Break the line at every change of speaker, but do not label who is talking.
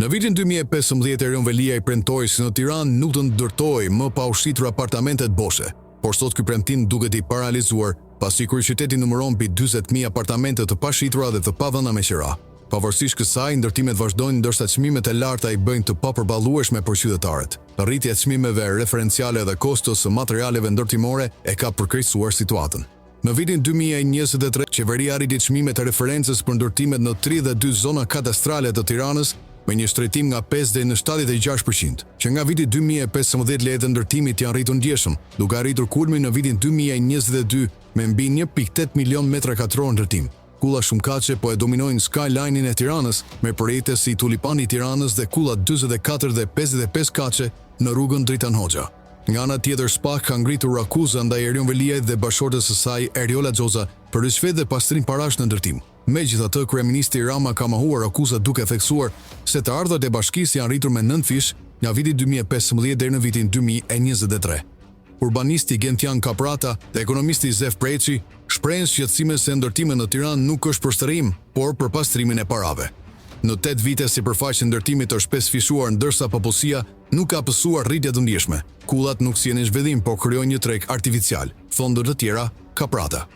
Në vitin 2015, Erion Velia i premtoi se në Tiranë nuk të ndërtoi më pa ushitur apartamentet boshe, por sot ky premtim duket i paralizuar, pasi kryeqyteti numëron mbi 40.000 apartamente të pashitura dhe të pavëna me qira. Pavarësisht kësaj, ndërtimet vazhdojnë ndërsa çmimet e larta i bëjnë të papërballueshme për qytetarët. Rritja e çmimeve referenciale dhe kostos së materialeve ndërtimore e ka përkeqësuar situatën. Në vitin 2023, qeveria arriti çmimet e referencës për ndërtimet në 32 zona kadastrale të Tiranës me një shtrejtim nga 5 deri në 76%, që nga viti 2015 lejet e ndërtimit janë rritur ndjeshëm, duke arritur kulmin në vitin 2022 me mbi 1.8 milion metra katror ndërtim. Kulla Shumkaçe po e dominojnë skyline-in e Tiranës me projekte si Tulipani i Tiranës dhe kulla 44 dhe 55 kaçe në rrugën Dritan Hoxha. Nga ana tjetër, SPAK ka ngritur akuza ndaj Erion Veliajt dhe bashkëshortes së saj Eriola Xhoza për rishfet dhe pastrim parash në ndërtim. Megjithatë, kryeministri Rama ka mohuar akuzat duke theksuar se të ardhurat e bashkisë janë rritur me 9 fish nga viti 2015 deri në vitin 2023. Urbanisti Gentian Kaprata dhe ekonomisti Zef Preçi shprehin shqetësime se ndërtimi në Tiranë nuk është për shtërim, por për pastrimin e parave. Në 8 vite sipërfaqja e ndërtimit është 5 fishuar ndërsa popullsia nuk ka pësuar rritje të ndjeshme. Kullat nuk sjellin zhvillim, por krijojnë një treg artificial, thonë të tjera Kaprata.